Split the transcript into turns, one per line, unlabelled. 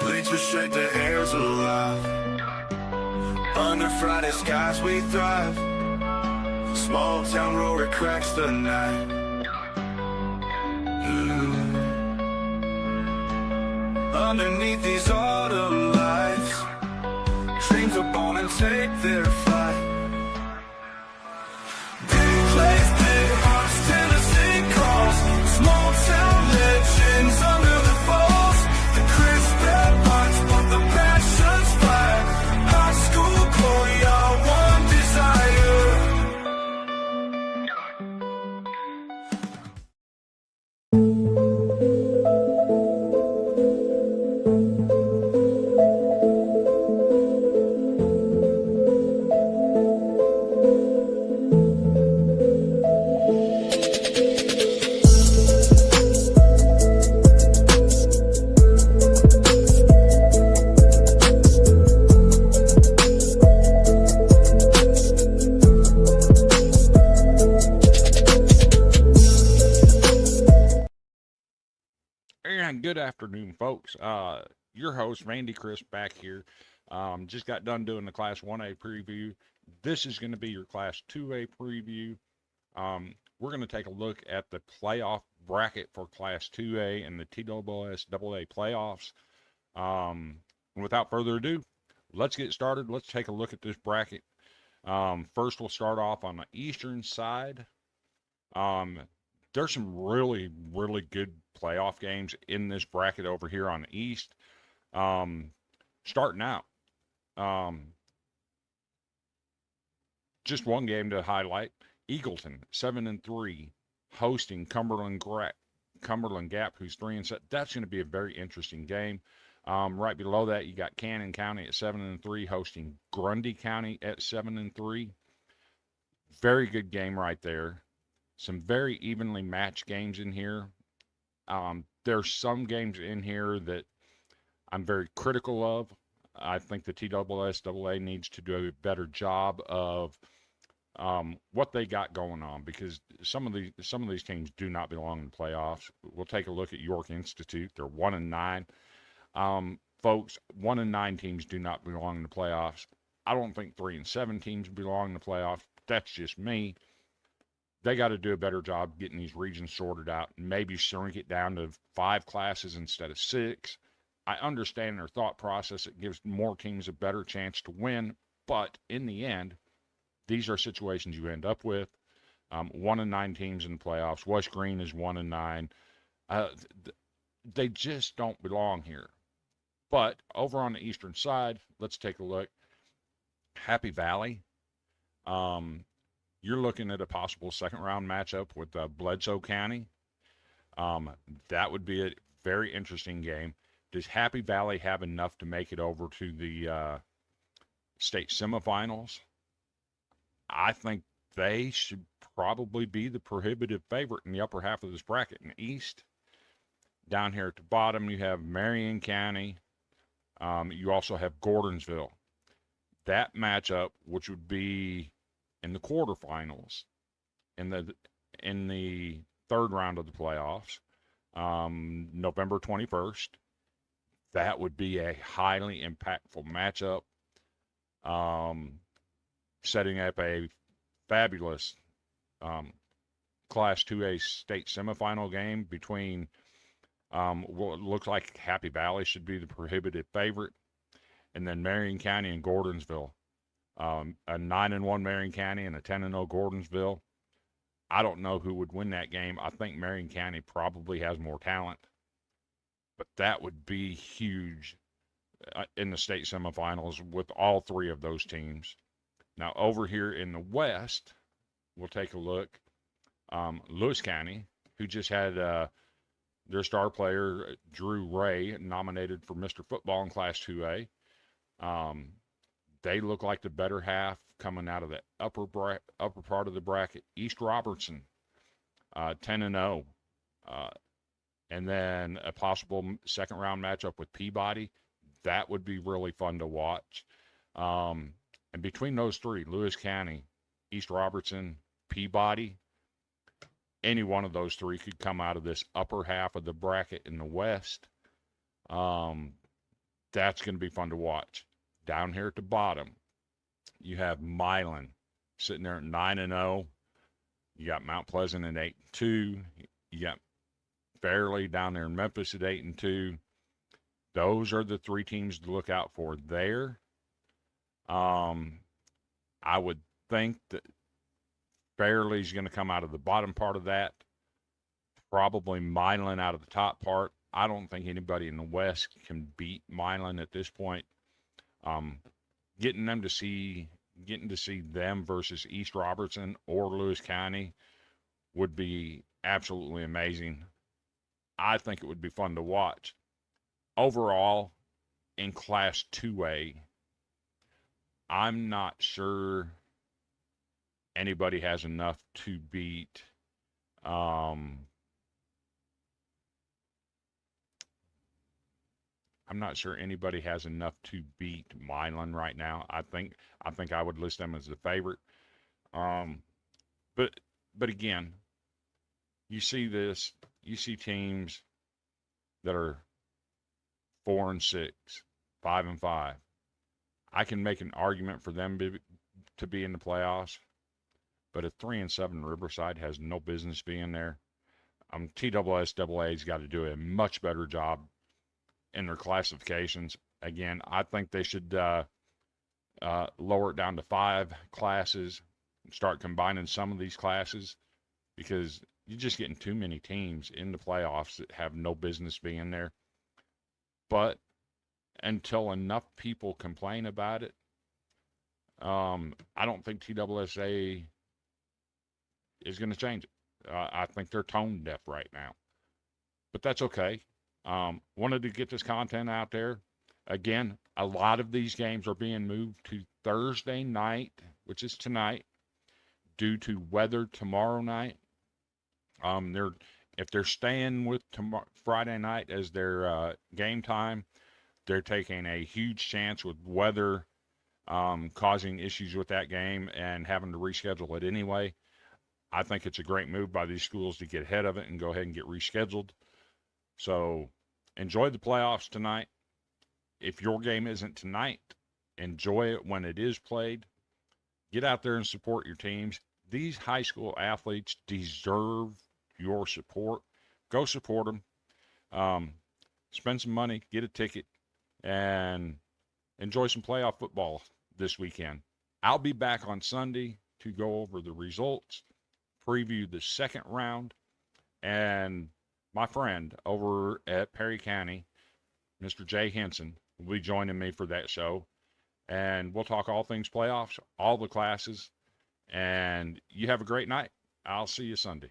Bleachers shake, the air's alive. Under Friday skies we thrive. Small town roar, it cracks the night. Underneath these autumn lights, dreams are born and take their flight. Big plays, big hearts, Tennessee calls. Small town legends under the falls. The crisp headlines, but the passion's fire. High school glory, our one desire.
And good afternoon, folks. Your host, VandyChris, back here. Just got done doing the Class 1A preview. This is going to be your Class 2A preview. We're going to take a look at the playoff bracket for Class 2A and the TSSAA playoffs. Without further ado, let's get started. Let's take a look at this bracket. First, we'll start off on the eastern side. There's some really, really good playoff games in this bracket over here on the east. Starting out, just one game to highlight. Eagleton, 7-3, hosting Cumberland Gap, who's 3-7. That's going to be a very interesting game. Right below that, you got Cannon County at 7-3, hosting Grundy County at 7-3. Very good game right there. Some very evenly matched games in here. There's some games in here that I'm very critical of. I think the TSSAA needs to do a better job of what they got going on, because some of these teams do not belong in the playoffs. We'll take a look at York Institute. They're 1-9. Folks, 1-9 teams do not belong in the playoffs. I don't think 3-7 teams belong in the playoffs. That's just me. They got to do a better job getting these regions sorted out, and maybe shrink it down to 5 classes instead of 6. I understand their thought process. It gives more teams a better chance to win, but in the end, these are situations you end up with. 1-9 teams in the playoffs. West Green is 1-9. They just don't belong here. But over on the eastern side, let's take a look. Happy Valley. You're looking at a possible second-round matchup with Bledsoe County. That would be a very interesting game. Does Happy Valley have enough to make it over to the state semifinals? I think they should probably be the prohibitive favorite in the upper half of this bracket in the east. Down here at the bottom, you have Marion County. You also have Gordonsville. That matchup, which would be in the quarterfinals, in the third round of the playoffs, November 21st, that would be a highly impactful matchup, setting up a fabulous Class 2A state semifinal game between what looks like Happy Valley should be the prohibitive favorite, and then Marion County and Gordonsville. A 9-1 Marion County and a 10-0 Gordonsville. I don't know who would win that game. I think Marion County probably has more talent, but that would be huge in the state semifinals with all 3 of those teams. Now, over here in the West, we'll take a look. Lewis County, who just had their star player, Drew Ray, nominated for Mr. Football in Class 2A. They look like the better half coming out of the upper part of the bracket. East Robertson, 10-0. And then a possible second-round matchup with Peabody. That would be really fun to watch. And between those 3, Lewis County, East Robertson, Peabody, any one of those 3 could come out of this upper half of the bracket in the West. That's going to be fun to watch. Down here at the bottom, you have Milan sitting there at 9-0. You got Mount Pleasant at 8-2. You got Fairleigh down there in Memphis at 8-2. Those are the three teams to look out for there. I would think that Fairleigh's going to come out of the bottom part of that. Probably Milan out of the top part. I don't think anybody in the West can beat Milan at this point. Getting to see them versus East Robertson or Lewis County would be absolutely amazing. I think it would be fun to watch. Overall, in Class 2A, I'm not sure anybody has enough to beat I'm not sure anybody has enough to beat Milan right now. I think I would list them as the favorite. But again, you see teams that are 4-6, 5-5. I can make an argument for them to be in the playoffs, but a 3-7 Riverside has no business being there. TSSAA's got to do a much better job in their classifications. Again, I think they should lower it down to 5 classes, start combining some of these classes, because you're just getting too many teams in the playoffs that have no business being there. But until enough people complain about it, I don't think TSSAA is going to change it. I think they're tone deaf right now. But that's okay. Wanted to get this content out there. Again, a lot of these games are being moved to Thursday night, which is tonight, due to weather tomorrow night. If they're staying with Friday night as their game time, they're taking a huge chance with weather causing issues with that game and having to reschedule it anyway. I think it's a great move by these schools to get ahead of it and go ahead and get rescheduled. So enjoy the playoffs tonight. If your game isn't tonight, enjoy it when it is played. Get out there and support your teams. These high school athletes deserve your support. Go support them. Spend some money, get a ticket, and enjoy some playoff football this weekend. I'll be back on Sunday to go over the results, preview the second round, and my friend over at Perry County, Mr. Jay Henson, will be joining me for that show. And we'll talk all things playoffs, all the classes, and you have a great night. I'll see you Sunday.